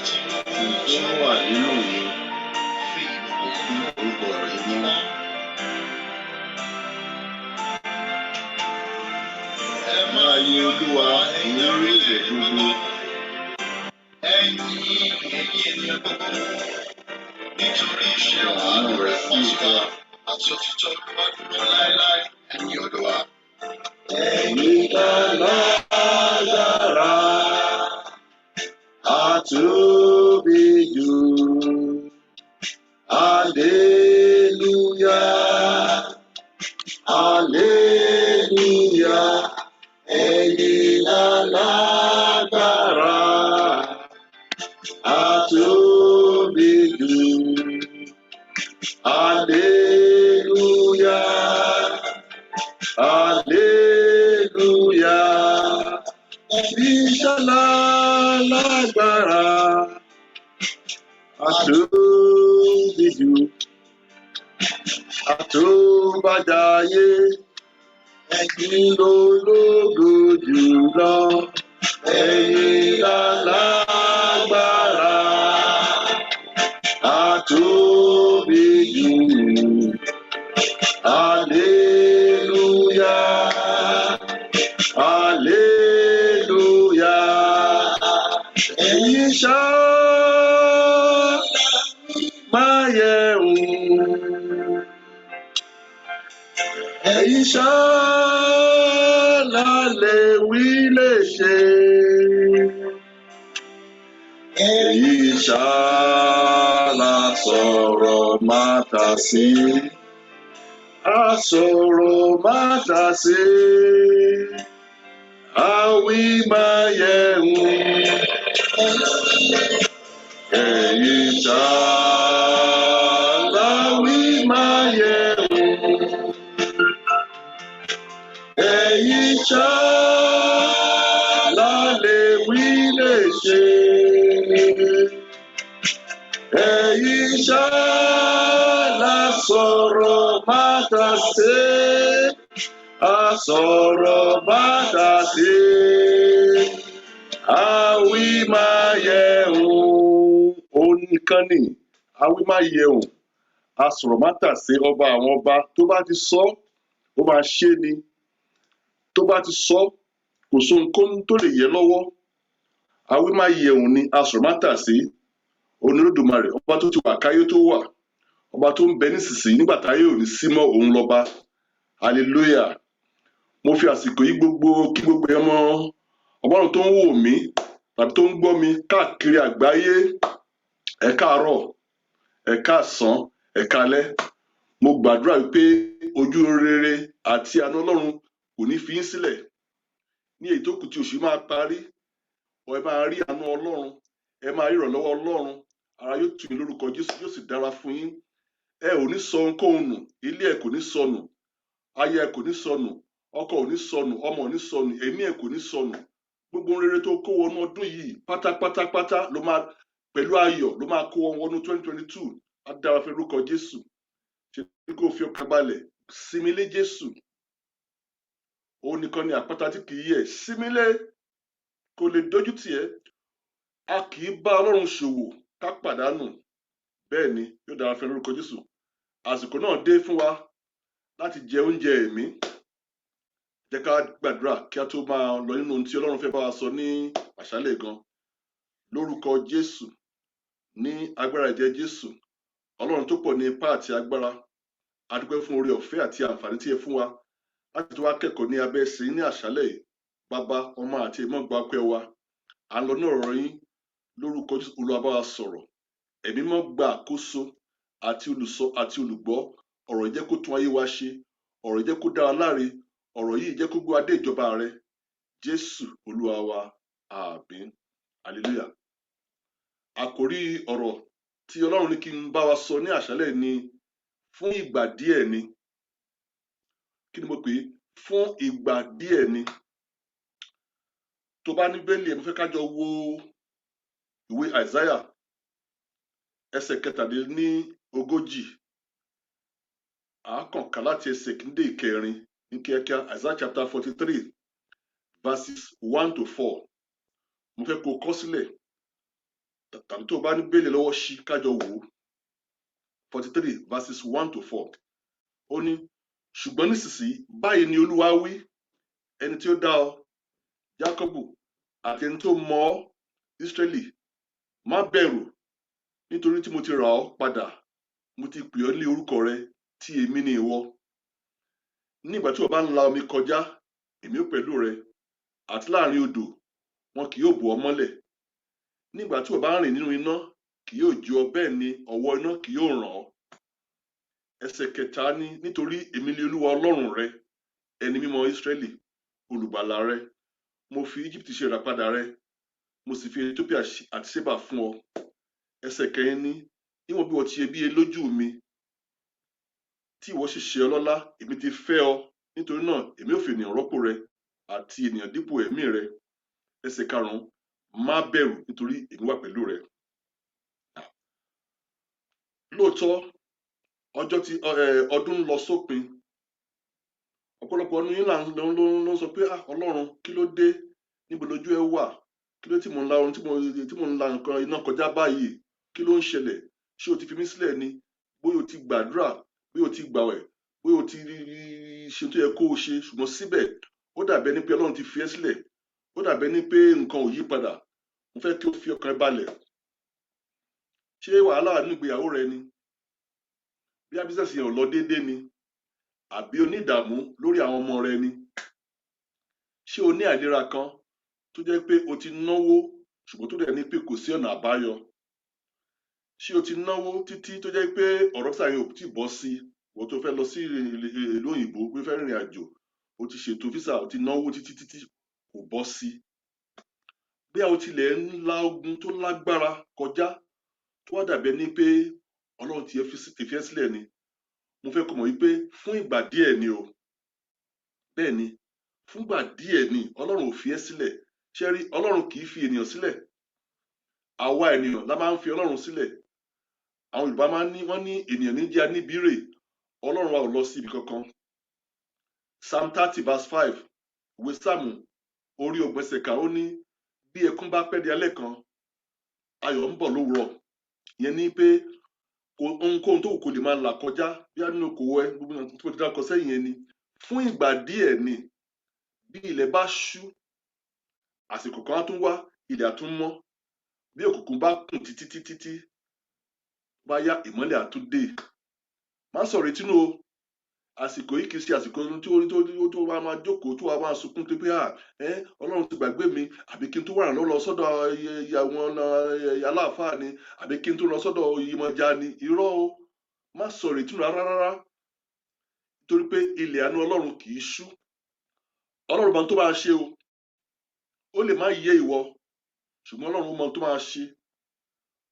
tó wà nínú mi fún orúkọ rẹ̀ mọ́. Ẹ máa yin Olúwa ẹ̀yin orílẹ̀-èdè gbogbo. Ẹ yìn ènìyàn gbogbo. Nítorí iṣẹ́ àánú rẹ̀ pọ̀ sí wa àti òtítọ́ Olúwa dúró láéláé. Ẹ yìn Olúwa. Ẹ̀yin lágbára, àtóbi jù. Hallelujah, hallelujah. Ẹ̀yin lágbára, àtóbi jù. Hallelujah, hallelujah. Ìṣọ̀lá lágbára, àtóbi jù. Àtúbàjáyé, ẹ̀yin lológo jùlọ. Ẹ̀yin lágbára, àtóbi jù. Hallelujah, hallelujah. Ẹ̀yin ṣá máyẹ̀wò. Ẹ̀yin ṣá lálẹ́ wí lè ṣe. Ẹ̀yin ṣá la sọ̀rọ̀ má tà sí. A sọ̀rọ̀ má tà sí. Àwí máyẹ̀wò. Ẹ̀yin ṣá láwí máyẹ̀wò. Ẹ̀yin ṣá lálẹ́ wí lè ṣe. Ẹ̀yin ṣá la sọ̀rọ̀ má tà sí. A sọ̀rọ̀ má tà sí. Àwí máyẹ̀wò. Òun nìkan ni àwí máyẹ̀wò. A sọ̀rọ̀ má tà sí ọba àwọn ọba. Tó bá ti sọ, ó máa ṣe ni. Tó bá ti sọ, kò sóhunkóhun tó lè yẹ lọ́wọ́. Àwí máyẹ̀wò ni a sọ̀rọ̀ má tà sí. Olódùmarè, ọba tó ti wà káyé tó wà. Ọba tó ń bẹ nísinsìnyí nígbà táyé ò ní sí mọ́, òun lọ́ba. Hallelujah. Mo fi àsìkò yìí gbogbo kí gbogbo ọmọ Ọlọ́run tó ń wò mí tàbí tó ń gbọ́ mi káàkiri àgbáyé. Ẹ káàárọ̀, ẹ káàsán, ẹ káalẹ́. Mo gbàdúrà wípé ojú rere àti àánú Ọlọ́run kò ní fi yín sílẹ̀. Ní èyí tó kù tí oṣù máa parí, ẹ máa rí àánú Ọlọ́run, ẹ máa rí ìrànlọ́wọ́ Ọlọ́run. Ara yóò tù yín lórúkọ Jésù, yóò sì dára fún yín. Ẹ ò ní sọ ohunkóhun nù, ilé ẹ kò ní sọnù, aya ẹ kò ní sọnù, ọkọ ò ní sọnù, ọmọ ò ní sọnù, ẹ̀mí ẹ kò ní sọnù. Gbogbo rere tó kó wọnú ọdún yìí pátápátápátá ló máa pẹ̀lú ayọ̀ ló máa kó wọn wọnú 2022. Á dára fún lórúkọ Jésù. Ṣé kó fi ọkàn balẹ̀, sinmi lé Jésù. Òun nìkan ni àpáta tí kì í yẹ̀. Sinmi lé, kò lè dójú tì ẹ́. A kì í bá Ọlọ́run ṣòwò ká pàdánù. Bẹ́ẹ̀ ni yóò dára fún lórúkọ Jésù. Àsìkò náà dé fún wa láti jẹ oúnjẹ ẹ̀mí. Jẹ́ ká gbàdúrà kí a tó máa lọ nínú ohun tí Ọlọ́run fẹ́ bá wa sọ ní àṣálẹ́ gan. Lórúkọ Jésù, ní agbára ẹ̀jẹ̀ Jésù, Ọlọ́run tó pọ̀ ní ipá àti agbára. A dúpẹ́ fún oore ọ̀fẹ́ àti àǹfààní tí ẹ fún wa láti tó wá kẹ́kọ̀ọ́ ní abẹ́ ẹsẹ̀ yín ní àṣálẹ́ yìí. Bàbá, Ọmọ àti Ẹ̀mí Mímọ́ gba ọpẹ́ wa. À ń lọ ní ọ̀rọ̀ yín. Lórúkọ Jésù, Olúwa bá wa sọ̀rọ̀. Ẹ̀mí Mímọ́ gba àkóso àti olùsọ àti olùgbọ́. Ọ̀rọ̀ yìí jẹ́ kó tún ayé wa ṣe. Ọ̀rọ̀ yìí jẹ́ kó dá wa láre. Ọ̀rọ̀ yìí jẹ́ kó gbé wa dé ìjọba rẹ. Jésù Olúwa wa. Àmín. Hallelujah. Àkòrí ọ̀rọ̀ tí Ọlọ́run ní kí n bá wa sọ ní àṣálẹ́ ni fún ìgbà díẹ̀ ni. Kí ni mo pè é? Fún ìgbà díẹ̀ ni. Tó bá ní Bíbélì ẹ, mo fẹ́ ká jọ wo ìwé Àìsáyà ẹsẹ̀ 47. À kàn ká láti ẹsẹ̀ kìíní dé ìkẹrin ní kíákíá. Isaiah chapter 43 verses 1 to 4. Mo fẹ́ kó kọ sílẹ̀ tàbí tó o bá ní Bíbélì lọ́wọ́ ṣí kájọ wò ó 43 verses 1 to 4 ó ní ṣùgbọ́n nísinsìnyí báyìí ni Olúwa wí ẹni tí ó dá ọ Jákọ́bù àti ẹni tó mọ ọ́ Ísírẹ́lì má bẹ̀rù nítorí tí mo ti rà ọ́ padà mo ti pè ọ́ ní orúkọ rẹ tí èmi ni ìwọ nígbà tí o bá ń la omi kọjá èmi ó pẹ̀lú rẹ àti láàrin odò wọn kì yóò bò ọ́ mọ́lẹ̀ nígbà tí o bá ń rìn nínú iná kì yóò jó ọ bẹ́ẹ̀ ni ọwọ́ iná kì yóò ràn ọ́ ẹsẹ̀ kẹta ní nítorí èmi ni Olúwa Ọlọ́run rẹ ẹni mímọ́ Ísírẹ́lì olùgbàlà rẹ mo fi Egypt ṣe ìràpadà rẹ mo sì fi Ethiopia àti Ṣébà fún ọ ẹsẹ̀ kẹrin ní níwọ̀n bí wọ́n ti ṣe bí lójú mi tí ìwọ sì ṣe ọlọ́lá èmi ti fẹ́ ọ nítorí náà èmi ò fi ènìyàn rọ́pò rẹ àti ènìyàn dípò ẹ̀mí rẹ ẹsẹ̀ karùn-ún má bẹ̀rù nítorí èmi wà pẹ̀lú rẹ. Lóòótọ́ ọjọ́ tí ọdún ń lọ sópin ọ̀pọ̀lọpọ̀ ọdún yín ló ń sọ pé Ọlọ́run kí ló dé níbo lójú ẹ wà kí ló tí mò ń la ohun tí mò ń la nǹkan iná kọjá báyìí kí ló ń ṣẹlẹ̀ ṣé o ti fi mí sílẹ̀ ni bóyá o ti gbàdúrà bóyá o ti gbàwẹ̀ bóyá o ti ṣe tó yẹ kó o ṣe ṣùgbọ́n síbẹ̀ ó dàbí ẹni pé Ọlọ́run ti fi ẹ́ sílẹ̀ ó dàbí ẹni pé nǹkan ò yí padà mo fẹ́ kí o fi ọkàn ẹ balẹ̀ ṣé wàhálà nínú ìgbéyàwó rẹ ni bí bísíǹsì yẹn ò lọ déédéé ni àbí o ní ìdààmú lórí àwọn ọmọ rẹ ni ṣé o ní àìlera kan tó jẹ́ pé o ti náwó ṣùgbọ́n tó dẹ̀ ní pé kò sí ọ̀nà àbáyọ ṣé o ti náwó títí tó jẹ́ pé ọ̀rọ̀ sàyẹn ò tí bọ́ sí wọ́n tó fẹ́ lọ sí ìlú òyìnbó pé fẹ́ rìnrìn àjò o ti ṣètò físà o ti náwó títí kò bọ́ sí bí a ò tilẹ̀ ń la ogun tó lágbára kọjá tó wá dàbí ẹni pé Ọlọ́run ti fi ẹ́ sílẹ̀ ni mo fẹ́ kó mọ̀ wípé fún ìgbà díẹ̀ ni o bẹ́ẹ̀ ni fún ìgbà díẹ̀ ni Ọlọ́run ò fi ẹ́ sílẹ̀ ṣé rí Ọlọ́run kì í fi ènìyàn sílẹ̀ àwa ènìyàn la máa ń fi Ọlọ́run sílẹ̀ àwọn Yorùbá máa ń ní wọ́n ní ènìyàn ní jẹ́ aníbírè Ọlọ́run wa ò lọ sí ibi kankan Psalm 30 verse 5 ìwé Sáàmù orí ògbẹ́sẹ̀ka ó ní bí ẹkún bá pẹ́ di alẹ́ kan ayọ̀ ń bọ̀ lówùúrọ̀ ìyẹn ní pé ohunkóhun tó kò lè máa là kọjá bí a nínú okòwò ẹ gbogbo nǹkan tó ti dákọ sẹ́yìn yẹn ni fún ìgbà díẹ̀ ni bí ilẹ̀ bá ṣú àsìkò kan á tún wá ilẹ̀ á tún mọ́ bí òkùnkùn bá kùn títí bá yá ìmọ́lẹ̀ á tún dé má sọ̀rọ̀ ìtinú o àsìkò yìí kì í ṣe àsìkò tó wá máa jókòó tó wá máa sunkún tó pé Ọlọ́run ti gbàgbé mi àbí kí n tó wà lọ sọ́dọ̀ àwọn aláàfáà ni àbí kí n tó lọ sọ́dọ̀ Ìyèmọ̀já ni irọ́ o má sọ̀rọ̀ ìtinú rárá nítorí pé ilẹ̀ àánú Ọlọ́run kì í ṣú Ọlọ́run mọ tó máa ṣe o ó lè má yé ìwọ ṣùgbọ́n Ọlọ́run mọ tó máa ṣe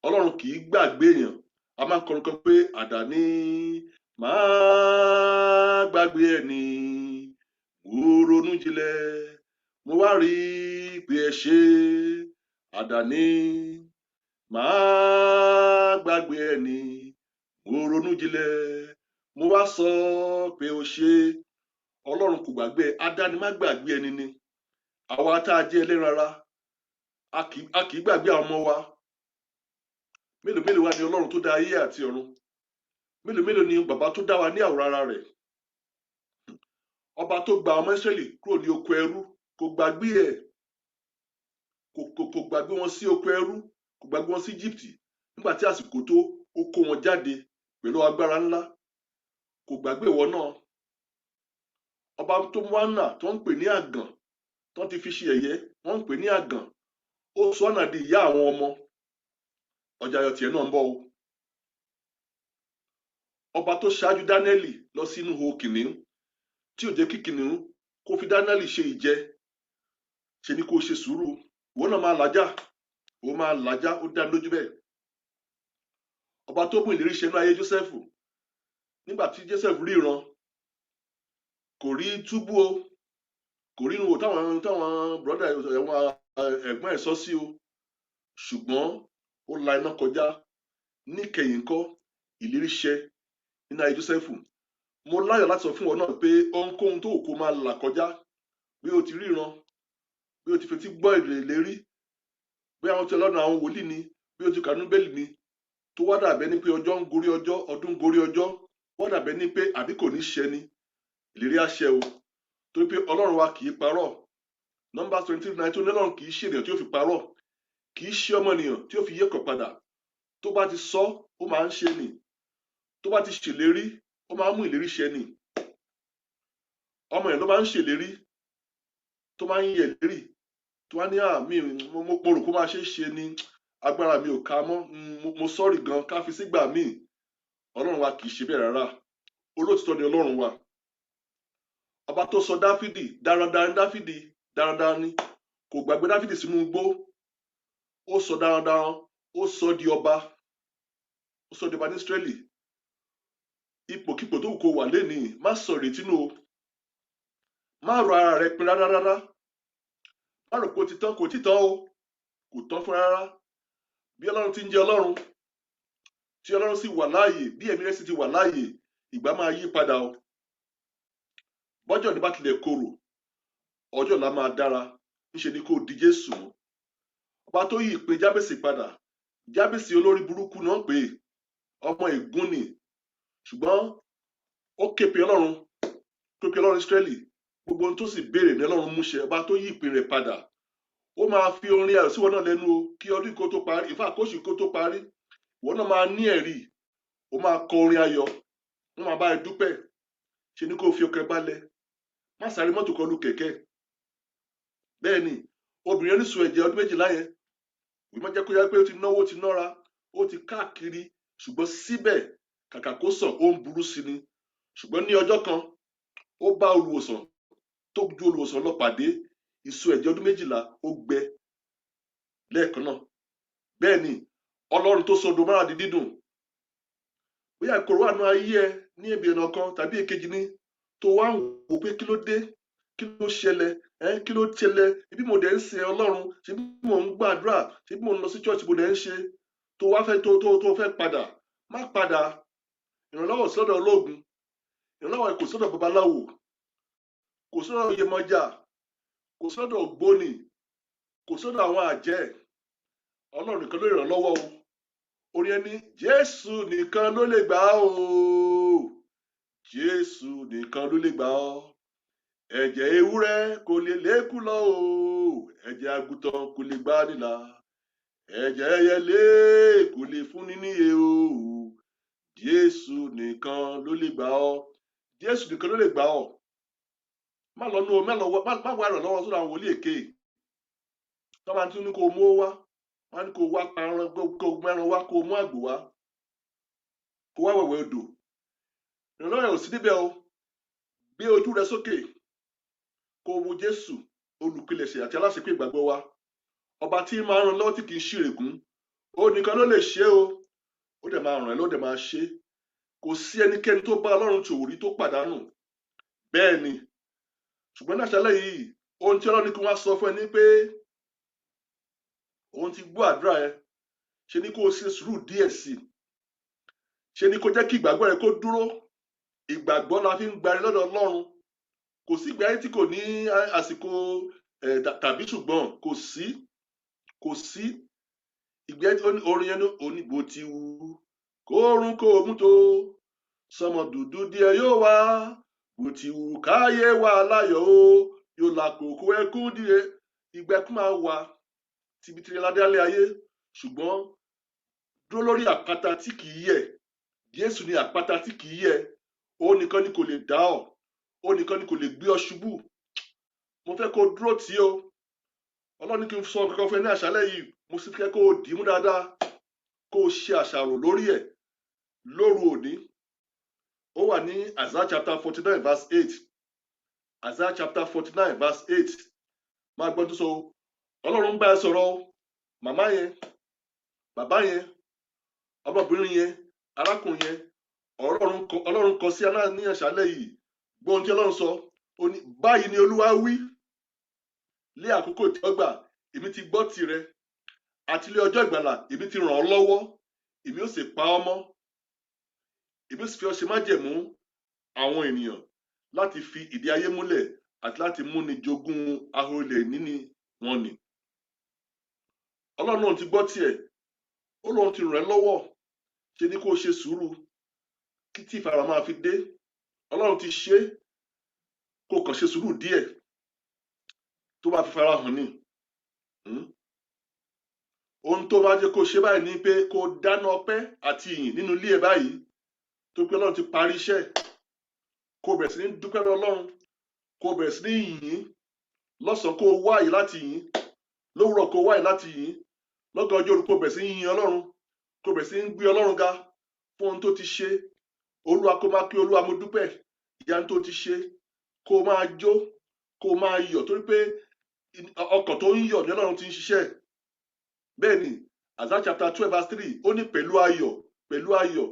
Ọlọ́run kì í gbàgbé èèyàn a máa ń kọrin kan pé àdáni máa gbàgbé ẹni mo ronú jinlẹ̀ mo wá rí pé ẹ ṣe àdáni máa gbàgbé ẹni mo ronú jinlẹ̀ mo wá sọ pé o ṣe Ọlọ́run kò gbàgbé àdáni má gbàgbé ẹni ni àwa tá a jẹ́ ẹlẹ́ran ara a kì í gbàgbé àwọn ọmọ wa mélòó wá ni Ọlọ́run tó dá ayé àti ọ̀run mélòó ni bàbá tó dá wa ní àwòrán ara rẹ̀ ọba tó gba ọmọ Ísírẹ́lì kúrò ní oko ẹrú kò gbàgbé ẹ̀ kò gbàgbé wọn sí oko ẹrú kò gbàgbé wọn sí Egypt nígbà tí àsìkò tó ó kó wọn jáde pẹ̀lú agbára ńlá kò gbàgbé ìwọ náà ọba tó mú Hánà tó ń pè ní àgàn tó ti fi ṣe ẹ̀yẹ wọ́n ń pè ní àgàn ó sọ Hánà di ìyá àwọn ọmọ ọjà ayọ̀ tiẹ̀ náà ń bọ̀ o ọba tó ṣáájú Dáníẹ́lì lọ sínú ihò kìnìún tí ò jẹ́ kí kìnìún kó fi Dáníẹ́lì ṣe ìjẹ ṣe ni kó ṣe sùúrù ìwọ náà máa làjá ó dá lójú bẹ́ẹ̀ ọba tó mú ìlérí ṣẹ nínú ayé Jósẹ́fù nígbà tí Jósẹ́fù ríran kò rí túbú o kò rí inú táwọn bùrọ́dà àwọn ẹ̀gbọ́n ẹ̀ sọ sí o ṣùgbọ́n ó la iná kọjá níkẹyìn kọ́ ìlérí ṣẹ nínú ayé Jósẹ́fù mo láyọ̀ láti sọ fún ọ náà pé ohunkóhun tó kó máa là kọjá bí o ti ríran bí o ti fetí gbọ́ ìlérí bí àwọn tí ọlọ́run àwọn wòlíì ni bí o ti kà nínú Bíbélì ni tó wá dàbẹ́ ní pé ọjọ́ ń gorí ọjọ́, ọdún ń gorí ọjọ́, wọ́n dàbẹ́ ní pé àbí kò ní ṣẹ ni, ìlérí á ṣẹ o. Torí pé Ọlọ́run wa kì í parọ́. Numbers 23:9 tó ní Ọlọ́run kì í ṣe ènìyàn tí ó fi parọ́, kì í ṣe ọmọnìyàn tí ó fi yẹ̀kọ̀ padà. Tó bá ti sọ, ó máa ń ṣe ni. Tó bá ti ṣèlérí, ó máa ń mú ìlérí ṣẹ ni. Ọmọ yẹn ló máa ń ṣèlérí, tó máa ń yẹ ìlérí, tó wá ní mo rò kó máa ṣe é ṣe ni, agbára mi ò ká mọ́, mo sọ́ọ̀rì gan, ká fi sígbà míì. Ọlọ́run wa kì í ṣe bẹ́ẹ̀ rárá. Olóòtítọ́ ni Ọlọ́run wa. Ọba tó sọ Dáfídì darandaran ni Dáfídì, darandaran ni, kò gbàgbé Dáfídì sínú igbó. Ó sọ darandaran, ó sọ di ọba, ó sọ di ọba ní Ísírẹ́lì. Ipòkípò tó wù kó wà lénìí, má sọ ìrètí nù o. Má rò ara rẹ pin rárá. Má rò pé ó ti tán, kò tí tán o, kò tán fún rárá. Bí Ọlọ́run ti ń jẹ́ Ọlọ́run, tí Ọlọ́run sì wà láàyè, bí ẹ̀mí rẹ̀ sì ti wà láàyè, ìgbà máa yí padà o. Bọ́jọ́ ní bá tilẹ̀ korò, ọjọ́ ọ̀la máa dára. Níṣe ni kó di Jésù mú. Ọba tó yí ìpè Jábésì padà, Jábésì olórí burúkú náà pé ọmọ ègún ni, ṣùgbọ́n ó ké pe Ọlọ́run, Ísírẹ́lì. Gbogbo ohun tó sì béèrè ní Ọlọ́run mú ṣẹ. Ọba tó yí ìpè rẹ̀ padà, ó máa fi orin ayọ̀ sí wọn náà lẹ́nu o, kí ọdún kó tó parí, ìfà kóṣù kó tó parí. Ìwọ náà máa ní ẹ̀rí, ó máa kọ orin ayọ̀, wọ́n máa bá ẹ dúpẹ́. Ṣe ni kó fi ọkàn balẹ̀, má sáré mọ́tò kọlù kẹ̀kẹ́. Bẹ́ẹ̀ ni, obìnrin oníṣun ẹ̀jẹ̀ ọdún 12 yẹn, ìwé máa jẹ́ kó yá pé ó ti náwó, ó ti nára, ó ti káàkiri, ṣùgbọ́n síbẹ̀ kàkà kó sàn, ó ń burú sí ni. Ṣùgbọ́n ní ọjọ́ kan, ó bá olùwòsàn tó ju olùwòsàn lọ pàdé, ìsun ẹ̀jẹ̀ ọdún 12 ó gbẹ lẹ́ẹ̀kan náà. Bẹ́ẹ̀ ni, Ọlọ́run tó sọ dòmárà di dídùn. Bóyá ìkorò wà nínú ayé ẹ ní ibi ọ̀nà kan tàbí èkejì ni, tó wá ń wò pé kí ló dé, kí ló ṣẹlẹ̀, kí ló ṣẹlẹ̀, ibi mo dẹ̀ ń sin Ọlọ́run, ṣe bí mo ń gbàdúrà, ṣe bí mo ń lọ sí church mo dẹ̀ ń ṣe, tó wá fẹ́ tó fẹ́ padà, má padà. Ìrànlọ́wọ́ sí lọ́dọ̀ ológun, ìrànlọ́wọ́ kò sọ́dọ̀ babaláwo, kò sọ́dọ̀ Yemọja, kò sọ́dọ̀ ògbóni, kò sọ́dọ̀ àwọn àjẹ́. Ọlọ́run nìkan ló ìrànlọ́wọ́ o. Orin ẹni, Jésù nìkan ló lè gbà o, Jésù nìkan ló lè gbà ọ́. Ẹ̀jẹ̀ ewúrẹ́ kò lè lékú lọ o, ẹ̀jẹ̀ àgùntàn kò lè gbà nílà, ẹ̀jẹ̀ ẹyẹlé kò lè fúnni níyè o, Jésù nìkan ló lè gbà ọ́. Jésù nìkan ló lè gbà ọ́. Má wá ìrànlọ́wọ́ sọ́dọ̀ àwọn wòlíì èké. Tọ́ máa tún ní kó mú wá, wọ́n ní kó wá paran, kó mẹ́ran wá, kó mú àgbò wá, kó wá wẹ̀wẹ̀ odò. Ìrànlọ́wọ́ ò sí níbẹ̀ o. Gbé ojú rẹ sókè, kó wo Jésù, olùpilẹ̀ṣẹ̀ àti aláṣepé ìgbàgbọ́ wa. Ọba tí máa ràn lọ́wọ́ tí kì í ṣìrègùn. Ó nìkan ló lè ṣe o. Ó dẹ̀ máa ràn ẹ́ lọ́wọ́, ó dẹ̀ máa ṣe. Kò sí ẹnikẹ́ni tó bá Ọlọ́run ṣòwò rí tó pàdánù. Bẹ́ẹ̀ ni. Ṣùgbọ́n ní àṣálẹ́ yìí, ohun tí Ọlọ́run ní kí wọ́n sọ fún ẹ ní pé òun ti gbọ́ àdúrà ẹ. Ṣe ni kó o ṣe sùúrù díẹ̀ sí i. Ṣe ni kó jẹ́ kí ìgbàgbọ́ rẹ kó dúró. Ìgbàgbọ́ la fi ń gbari lọ́dọ̀ Ọlọ́run. Kò sí ìgbé ayé tí kò ní àsìkò tàbí ṣùgbọ́n kò sí ìgbé orin yẹn ní bó ti wù kóorun kó mú tó sọmọ dúdú díẹ̀ yóò wá bó ti wù káyé wà láyọ̀ o yóò làkòkò ẹkún díẹ̀. Ìgbẹ́kún máa wà tibitiri ládálé ayé, ṣùgbọ́n dúró lórí àpáta tí kì í yẹ̀. Jésù ni àpáta tí kì í yẹ̀. Ó nìkan ni kò lè dá ọ, ó nìkan ni kò lè gbé ọ ṣubú. Mo fẹ́ kó dúró tì o. Ọlọ́run ní kí n sọ kankan fún ẹ ní àṣálẹ́ yìí, mo sì fẹ́ kó o dì í mú dáadáa, kó o ṣe àṣàrò lórí ẹ̀ lóru òní. Ó wà ní Isaiah chapter 49 verse 8. Isaiah chapter 49 verse 8. Máa gbọ́ tó sọ, Ọlọ́run ń bá ẹ sọ̀rọ̀ o. Màmá yẹn, bàbá yẹn, ọmọbìnrin yẹn, arákùnrin yẹn, Ọlọ́run kọ sí aná ní àṣálẹ́ yìí. Gbọ́ ohun tí Ọlọ́run sọ. Ó ní, báyìí ni Olúwa wí. Lé àkókò tí ó gbà, èmi ti gbọ́ tirẹ̀. Àti lé ọjọ́ ìgbàlà, èmi ti ràn ọ́ lọ́wọ́. Èmi ó sì pa ọ́ mọ́. Èmi ó sì fi ọ́ ṣe májẹ̀mú àwọn ènìyàn láti fi ìdí ayé múlẹ̀ àti láti múni jogún ahoro ilẹ̀ níní wọn nì. Ọlọ́run náà ti gbọ́ tiẹ̀. Ọlọ́run ti ràn ẹ́ lọ́wọ́, ṣe ni kó ṣe sùúrù kí tí ìfara máa fi dé. Ọlọ́run ti ṣe, kó kàn ṣe sùúrù díẹ̀ tó bá fi fara hàn ní. Ohun tó bá jẹ́ kó ṣe báyìí ni pé kó dáná ọpẹ́ àti ìyìn nínú ilé ẹ̀ báyìí, tó pé Ọlọ́run ti parí iṣẹ́. Kó bẹ̀rẹ̀ sí ní dúpẹ́ lọ́wọ́ Ọlọ́run, kó bẹ̀rẹ̀ sí ní yìn lọ́sàn-án, kó wáyé láti yìn lówùúrọ̀, kó wáyé láti yìn lọ́gànjọ́ òru, kó bẹ̀rẹ̀ sí ní yìn Ọlọ́run, kó bẹ̀rẹ̀ sí ní gbé Ọlọ́run ga fún ohun tó ti ṣe. Olúwa, kó máa kí Olúwa, mo dúpẹ́ ìyanu tó ti ṣe. Kó máa jó, kó máa yọ̀, torí pé ọkàn tó ń yọ̀ ní Ọlọ́run ti ń ṣiṣẹ́. Bẹ́ẹ̀ ni Isaiah chapter 12 verse 3 ó ní pẹ̀lú ayọ̀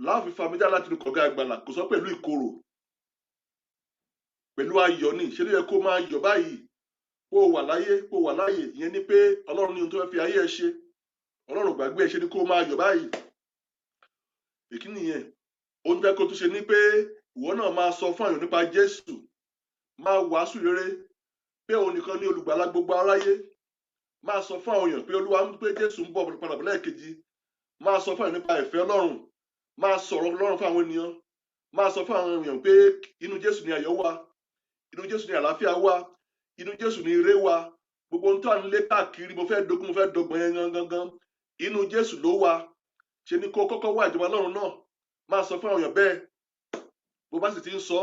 láàfin famidá láti inú kọ̀ọ̀gá àgbàlá, kò sọ pẹ̀lú ìkorò. Pẹ̀lú ayọ̀ ni, ṣe ló yẹ kó máa yọ̀ báyìí. Kó wà láyé, ìyẹn ni pé Ọlọ́run ní ohun tó fẹ́ fi ayé ẹ ṣe. Ọlọ́run gbàgbé ẹ, ṣe ni kó máa yọ̀ báyìí. Èkíní yẹn, ohun tó yẹ kó tún ṣe ni pé ìwọ náà máa sọ fún àyàn nípa Jésù, máa wàásù rere pé òun nìkan ní olùgbàlà gbogbo aráyé. Máa sọ fún àwọn èèyàn pé Olúwa ń pé Jésù ń bọ̀ padà bọ̀ lẹ́ẹ̀kejì. Máa sọ fún àyàn nípa ìfẹ́ Ọlọ́run. Máa sọ̀rọ̀ Ọlọ́run fún àwọn ènìyàn. Máa sọ fún àwọn èèyàn pé inú Jésù ni ayọ̀ wà, inú Jésù ni àlàáfíà wà, inú Jésù ni ire wà. Gbogbo ohun tó à ń lé káàkiri, mo fẹ́ dogun, mo fẹ́ dọgbọ̀n yẹn gangan, inú Jésù ló wà. Ṣe ni kó kọ́kọ́ wá ìjọba Ọlọ́run náà. Máa sọ fún àwọn èèyàn bẹ́ẹ̀. Bó bá sì ti ń sọ,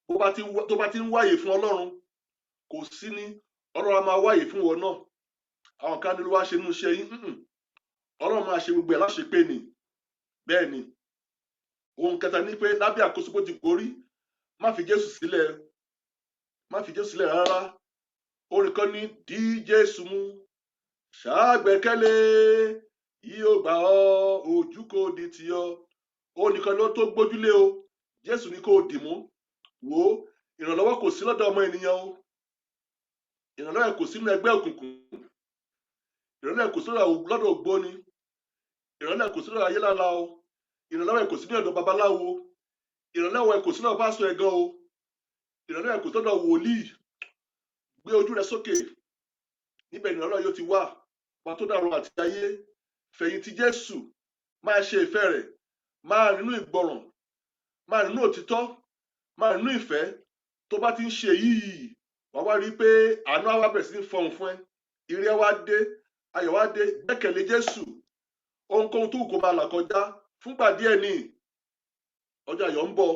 tó bá ti ń wáyè fún Ọlọ́run, kò sí ní Ọlọ́run á máa wáyè fún wọn náà. Àwọn kan ní Olúwa ṣe nínú iṣẹ́ yín, Ọlọ́run máa ṣe gbogbo ẹ̀ láṣepé ni. Bẹ́ẹ̀ ni ohun kẹta ní pé lábẹ́ àkóso bó ti gorí, má fi Jésù sílẹ̀, má fi Jésù sílẹ̀ rárá. Orin kan ní dí Jésù mú, ṣàgbẹ́kẹ̀lé, yóò gbà ọ́, ojú kò di tì ọ́. Ó nìkan ló tó gbójúlé o, Jésù ní kó dì mú. Wò ó, ìrànlọ́wọ́ kò sí lọ́dọ̀ ọmọ ènìyàn o. Ìrànlọ́wọ́ kò sí nínú ẹgbẹ́ òkùnkùn. Ìrànlọ́wọ́ kò sí lọ́dọ̀ ògbóni. Ìrànlọ́wọ́ kò sí lọ́dọ̀ ayélála o. Ìrànlọ́wọ́ kò sí ní ọ̀dọ̀ babaláwo. Ìrànlọ́wọ́ kò sí lọ́dọ̀ pásítọ̀ ẹ̀gán o. Ìrànlọ́wọ́ kò sí lọ́dọ̀ wòlíì. Gbé ojú rẹ sókè, níbẹ̀ ni ìrànlọ́wọ́ yóò ti wà. Ọba tó dá ọ̀run àti ayé, fẹ̀yìntì Jésù, máa ṣe ìfẹ́ rẹ̀, máa rìn nínú ìgbọràn, máa rìn nínú òtítọ́, máa rìn nínú ìfẹ́. Tó bá ti ń ṣe yìí, wà wá rí i pé àánú á wá bẹ̀rẹ̀ sí ní fọhùn fún ẹ. Ire á wá dé, ayọ̀ wá dé. Gbẹ́kẹ̀lé Jésù. Ohunkóhun tó wù kó máa là kọjá fúngbà díẹ̀ ni. Ọjọ́ ayọ̀ ń bọ̀,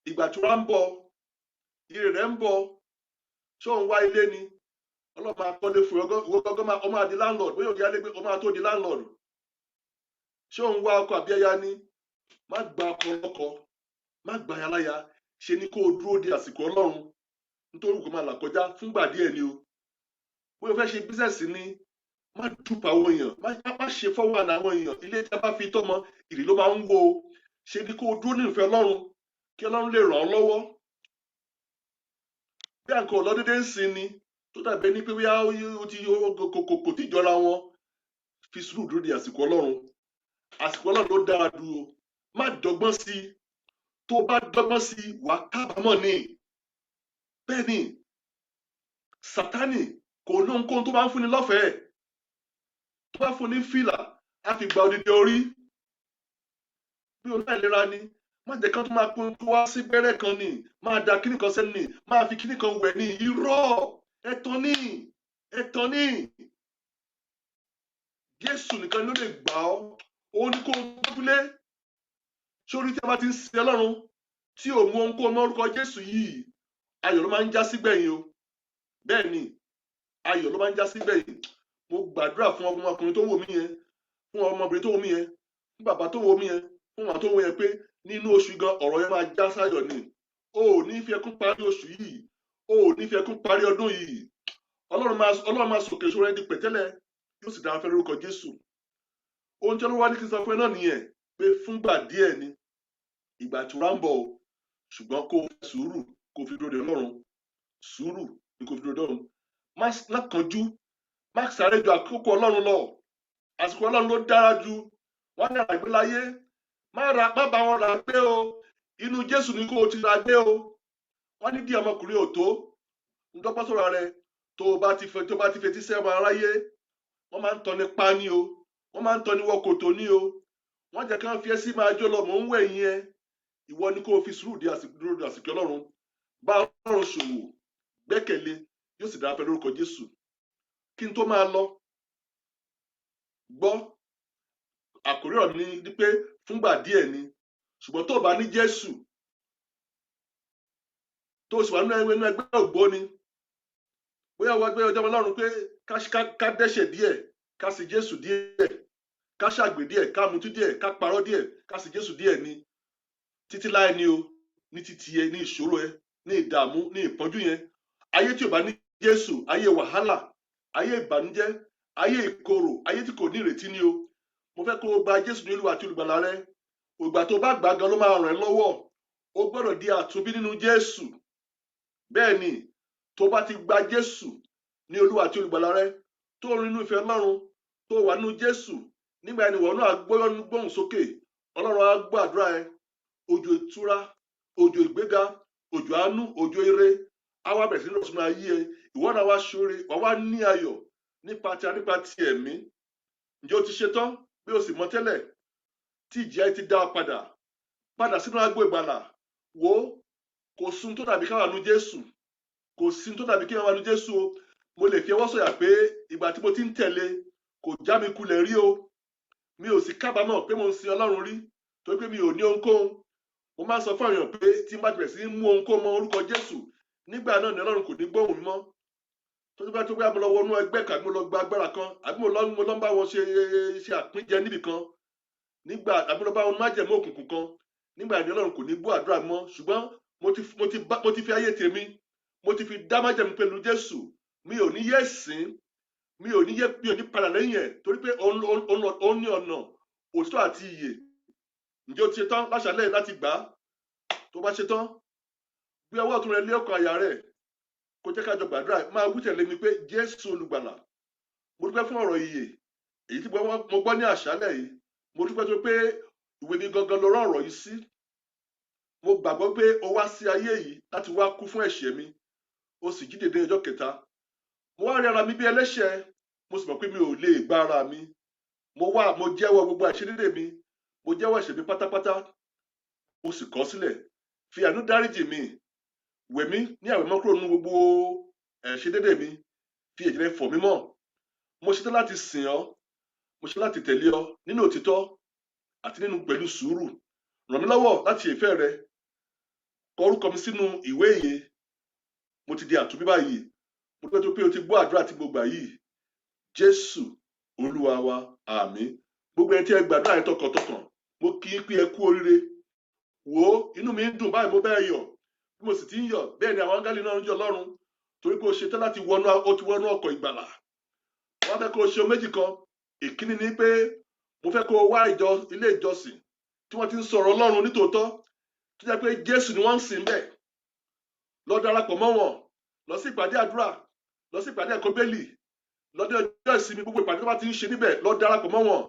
ìgbà ìtura ń bọ̀, ire rẹ̀ ń bọ̀. Ṣé òun wá ilé ni? Ọlọ́run máa kọ́lé fún ìwọ gángan, ó máa di landlord. Bóyá òun yálé gbé, ó máa tó di landlord. Ṣé òun wá ọkọ àbí aya ni? Má gba ọkọ lọ́kọ, má gba aya láya. Ṣe ni kó o dúró de àsìkò Ọlọ́run, nítorí kó máa là kọjá fúngbà díẹ̀ ni o. Bóyá o fẹ́ ṣe bísẹ̀sì ni, má dúpọ̀ àwọn èèyàn, má ṣe fọ́wọ́ àná àwọn èèyàn. Ilé tí a bá fi tọ́mọ, ìrì ló máa ń wó o. Ṣe ni kó o dúró ní ìfẹ́ Ọlọ́run, kí Ọlọ́run lè ràn ọ́ lọ́wọ́. Bí àǹkọ lọ dédé ń sin ni, tó dàbí ní pé bóyá kò tí jọra wọn, fi sùúrù dúró de àsìkò Ọlọ́run. Àsìkò Ọlọ́run ló dára dúró. Má dọ́gbọ́n sí i. Tó bá dọ́gbọ́n sí i, wà á kábàámọ̀ ni. Bẹ́ẹ̀ ni Sátánì kò ní ohunkóhun tó bá ń fúnni lọ́fẹ̀ẹ́. Tó bá fún ní fìlà, á fi gba odidi orí. Bí o náà ìlera ni, má jẹ́ kán tó máa pín tó wá sí gbẹ́rẹ́ kan ni, máa da kíní kan sẹ́nu ni, máa fi kíní kan wẹ̀ ni. Irọ́, ẹ̀tàn ni, ẹ̀tàn ni. Jésù nìkan ló lè gbà ọ́. Òun ni kó o gbójúlé. Sórí tí a bá ti ń sin Ọlọ́run, tí ò mú ohunkóhun mọ́ orúkọ Jésù yìí, ayọ̀ ló máa ń já sí gbẹ̀yìn o. Bẹ́ẹ̀ ni, ayọ̀ ló máa ń já sí gbẹ̀yìn. Mo gbàdúrà fún ọmọkùnrin tó wò mí yẹn, fún ọmọbìnrin tó wò mí yẹn, fún bàbá tó wò mí yẹn, fún màmá tó wò yẹn pé nínú oṣù gan ọ̀rọ̀ yẹn máa já sáyọ̀ ni. O ò ní fi ẹkún parí oṣù yìí, o ò ní fi ẹkún parí ọdún yìí. Ọlọ́run máa sòkè ìṣòro ẹ di pẹ̀tẹ́lẹ̀, yóò sì dára fẹ́ lórúkọ Jésù. Ohun tí Ọlọ́run wá ní kí n sọ fún ẹ náà nìyẹn, pé fúngbà díẹ̀ ni, ìgbà ìtura ń bọ̀ o, ṣùgbọ́n kó o fi sùúrù kó o fi dúró de Ọlọ́run. Sùúrù ni kó o fi dúró de Ọlọ́run. Má kánjú, má sáré ju àkókò Ọlọ́run lọ. Àsìkò Ọlọ́run ló dára ju. Wọ́n ní àgbé láyé, má bá wọn rà gbé o. Inú Jésù ni kó o ti rà gbé o. Wọ́n ní dí ọmọkùnrin ò tó. Ń dọ́gbọ́n sọ̀rọ̀ rẹ tó bá ti fetí sẹ́ ọmọ aráyé. wọ́n máa ń tọ́ni pa ní o, wọ́n máa ń tọ́ni wọ kòtò ní o, wọ́n jẹ́ kí wọ́n fi ẹ́ sí máa jó lọ mò ń wẹ̀ yẹn, ìwọ ni kó o fi sùúrù dúró de àsìkò Ọlọ́run, bá Ọlọ́run ṣòwò, gbẹ́kẹ̀lé, yóò sì dára fẹ́ lórúkọ Jésù. Kí n tó máa lọ, gbọ́ àkórí ọ̀rọ̀ mi ni pé fúngbà díẹ̀ ni, ṣùgbọ́n tó o bá ní Jésù, tó o sì wà nínú ẹgbẹ́ ògbóni, bóyá wọ́n gbé ọjọ́ Ọlọ́run pé ká dẹ́ṣẹ̀ díẹ̀, ká sì Jésù díẹ̀, ká ṣàgbé díẹ̀, ká mutí díẹ̀, ká parọ́ díẹ̀, ká sì Jésù díẹ̀ ni, títí láé ni o, ní títí ẹ, ní ìṣòro ẹ, ní ìdààmú, ní ìpọ́njú yẹn. Ayé tí ò bá ní Jésù, ayé wàhálà, ayé ìbànújẹ́, ayé ìkorò, ayé tí kò ní ìrètí ni o. Mo fẹ́ kó o gba Jésù ní Olúwa àti olùgbàlà rẹ. Ògbà tó bá gbà gan ló máa ràn ẹ́ lọ́wọ́. O gbọ́dọ̀ di àtúnbí nínú Jésù. Bẹ́ẹ̀ ni, tó bá ti gba Jésù ní Olúwa àti olùgbàlà rẹ, tó rin inú ìfẹ́ Ọlọ́run, tó wà nínú Jésù, nígbà ẹni wọ̀n náà gbóhùn sókè, Ọlọ́run á gbọ́ àdúrà ẹ. Òjò ìtura, òjò ìgbéga, òjò àánú, òjò ire, á wá bẹ̀rẹ̀ sí ní rọ̀ sínú ayé ẹ. Ìwọ náà wá ṣoore, wà wá ní ayọ̀ nípa ti ẹ̀mí. Ǹjẹ́ o ti ṣetán bí o sì mọ̀ tẹ́lẹ̀ tí ìjì ayé ti dá ọ padà sínú agbo ìgbàlà? Wò ó, kò sí ohun tó dàbí ká wà nínú Jésù, kò sí ohun tó dàbí kí wọ́n wà nínú Jésù o. Mo lè fi ọwọ́ sọ̀yà pé ìgbà tí mo ti ń tẹ̀lé kò já mi kulẹ̀ rí o. Mi ò sì kábàámọ̀ pé mo ń sin Ọlọ́run rí, torí pé mi ò ní ohunkóhun. Mo máa ń sọ fún èèyàn pé tí n bá bẹ̀rẹ̀ sí ní mú ohunkóhun mọ́ orúkọ Jésù, nígbà náà ni Ọlọ́run kò ní gbóhùn mi mọ́. Tó bá mo lọ wọnú ẹgbẹ́ kan, mo lọ gba agbára kan, àbí mo lọ ń bá wọn ṣe àpínjẹ níbì kan, àbí mo lọ bá wọn májẹ̀mú òkùnkùn kan, nígbà ni Ọlọ́run kò ní gbọ́ àdúrà mọ́. Ṣùgbọ́n mo ti fi ayé tèmi, mo ti fi dá májẹ̀mú pẹ̀lú Jésù. Mi ò ní yé sìn, mi ò ní padà lẹ́yìn ẹ̀, torí pé ó ní ọ̀nà òtítọ́ àti ìyè. Ǹjẹ́ o ti ṣetán láṣálẹ́ láti gbà á? Tó bá ṣetán, gbé ọwọ́ ọ̀tún rẹ lé ọkàn àyà rẹ̀, kó jẹ́ ká jọ gbàdúrà. Máa wí tẹ̀lé mi pé Jésù olùgbàlà, mo dúpẹ́ fún ọ̀rọ̀ ìyè èyí tí mo gbọ́ ní àṣálẹ́ yìí. Mo dúpẹ́ tó pé ìwé mi gangan ló rán ọ̀rọ̀ yìí sí. Mo gbàgbọ́ pé o wá sí ayé yìí láti wá kú fún ẹ̀ṣẹ̀ mi, o sì jí dìde ọjọ́ kẹta. Mo wá rí ara mi bí ẹlẹ́ṣẹ̀, mo sì mọ̀ pé mi ò lè gba ara mi. Mo jẹ́wọ́ gbogbo àìṣedéédé mi, mo jẹ́wọ́ ẹ̀ṣẹ̀ mi pátápátá, mo sì kọ̀ sílẹ̀. Fi àánú dáríjì mi, wẹ̀ mí ní àwẹ̀mọ́ kúrò nínú gbogbo àìṣedéédé mi, fi ẹ̀jẹ̀ rẹ fọ̀ mí mọ́. Mo ṣetán láti sìn ọ́, mo ṣetán láti tẹ̀lé ọ nínú òtítọ́ àti nínú pẹ̀lú sùúrù. Ràn mí lọ́wọ́ láti ṣe ìfẹ́ rẹ. Kọ orúkọ mi sínú ìwé ìyè. Mo ti di àtúnbí báyìí. Mo dúpẹ́ tó pé o ti gbọ́ àdúrà tí mo gbà yìí. Jésù Olúwa wa, àmín. Gbogbo ẹni tí ẹ gbàdúrà yẹn tọkàntọkàn, mo kí i pé ẹ kú oríire. Wò ó, inú mi ń dùn báyìí, mo bẹ́ẹ̀ yọ̀. Bí mo sì ti ń yọ̀, bẹ́ẹ̀ ni àwọn áńgẹ́lì náà ń yọ̀ lọ́run, torí pé o ṣetán láti wọnú ọkọ̀ ìgbàlà. Wọ́n fẹ́ kó o ṣe ohun méjì kan. Ìkíní ni pé mo fẹ́ kó o wá ilé ìjọsìn tí wọ́n ti ń sọ̀rọ̀ Ọlọ́run nítòótọ́, tó jẹ́ pé Jésù ni wọ́n ń sìn bẹ́ẹ̀. Lọ darapọ̀ mọ́ wọn, lọ sí ìpàdé àdúrà, lọ sí ìpàdé ẹ̀kọ́ bẹ́ẹ̀lì, lọ́dún ọjọ́ ìsinmi, gbogbo ìpàdé tó bá ti ń ṣe níbẹ̀, lọ darapọ̀ mọ́ wọn.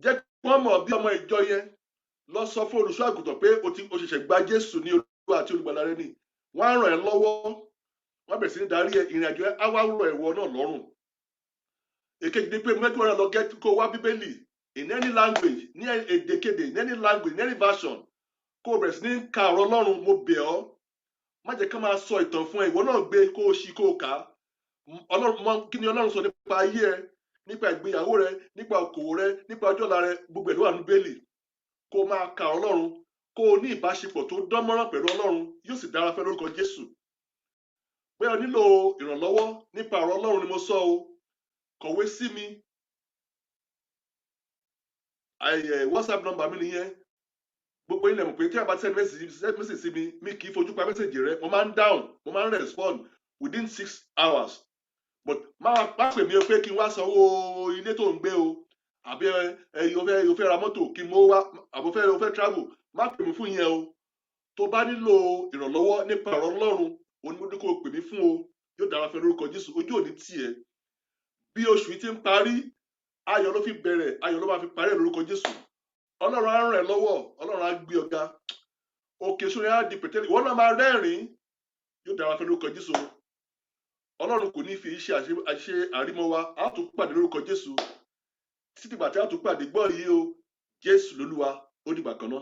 Jẹ́ kí wọ́n mọ̀ bí ọmọ ìjọ yẹn. Lọ sọ fún olùṣọ́ àgùntàn pé o ṣẹ̀ṣẹ̀ gba Jésù ní Olúwa àti olùgbàlà rẹ ni. Wọ́n á ràn ẹ́ lọ́wọ́, wọ́n bẹ̀rẹ̀ sí ní darí ìrìn àjò ẹ, á wá rọ̀ ẹ̀wọ̀ náà lọ́rùn. Èkejì ni pé mo fẹ́ kí wọ́n lọ kó wá Bíbélì in any language, ní èdèkedè, in any language, in any version, kó o bẹ̀rẹ̀ sí ní ka ọ̀rọ̀ Ọlọ́run. Mo bẹ̀ ọ́, má jẹ́ ká máa sọ ìtàn fún ẹ, ìwọ náà gbé kó o ṣí kó o kà á. Kí ni Ọlọ́run sọ nípa ayé ẹ, nípa ìgbéyàwó rẹ, nípa okòwò rẹ, nípa ọjọ́ ọ̀la rẹ, gbogbo ẹ̀ ló wà ní Bíbélì. Kó o máa ka Ọlọ́run, kó o ní ìbáṣepọ̀ tó dán mọ́rán pẹ̀lú Ọlọ́run, yóò sì dára fẹ́ lórúkọ Jésù. Pé o nílò ìrànlọ́wọ́ nípa ọ̀rọ̀ Ọlọ́run ni mo sọ o, kọ̀wé sí mi. WhatsApp number mi nìyẹn. Gbogbo ilẹ̀ mọ̀ pé tí a bá send message sí mi, mi kì í fojú pa message rẹ. Mo máa ń dáhùn, mo máa ń respond within 6 hours. But má pè mí pé kí n wá sanwó ilé tó ń gbé o, àbí o fẹ́ ra mọ́tò kí n mọ́ wá, àbí o fẹ́ travel. Má pè mí fún yẹn o. Tó bá nílò ìrànlọ́wọ́ nípa ọ̀rọ̀ Ọlọ́run, onímọ̀dé kò pè mí fún o. Yóò dára fẹ́ lórúkọ Jésù. Ojú òní tiẹ̀. Bí oṣù yìí ti ń parí, ayọ̀ ló fi bẹ̀rẹ̀, ayọ̀ ló máa fi parí lórúkọ Jésù. Ọlọ́run á ràn ẹ́ lọ́wọ́, Ọlọ́run á gbé ọ̀gá. Òkè ìṣòro á di pẹ̀tẹ́lẹ̀, ìwọ náà máa rẹ́rìn-ín. Yóò dára fẹ́ lórúkọ Jésù. Ọlọ́run kò ní fi ṣe àrímọ́ wa. A tún pàdé lórúkọ Jésù. Títí dìgbà tí a tún pàdé gbọ́ yìí o. Jésù lolúwa. Ó dìgbà kan náà.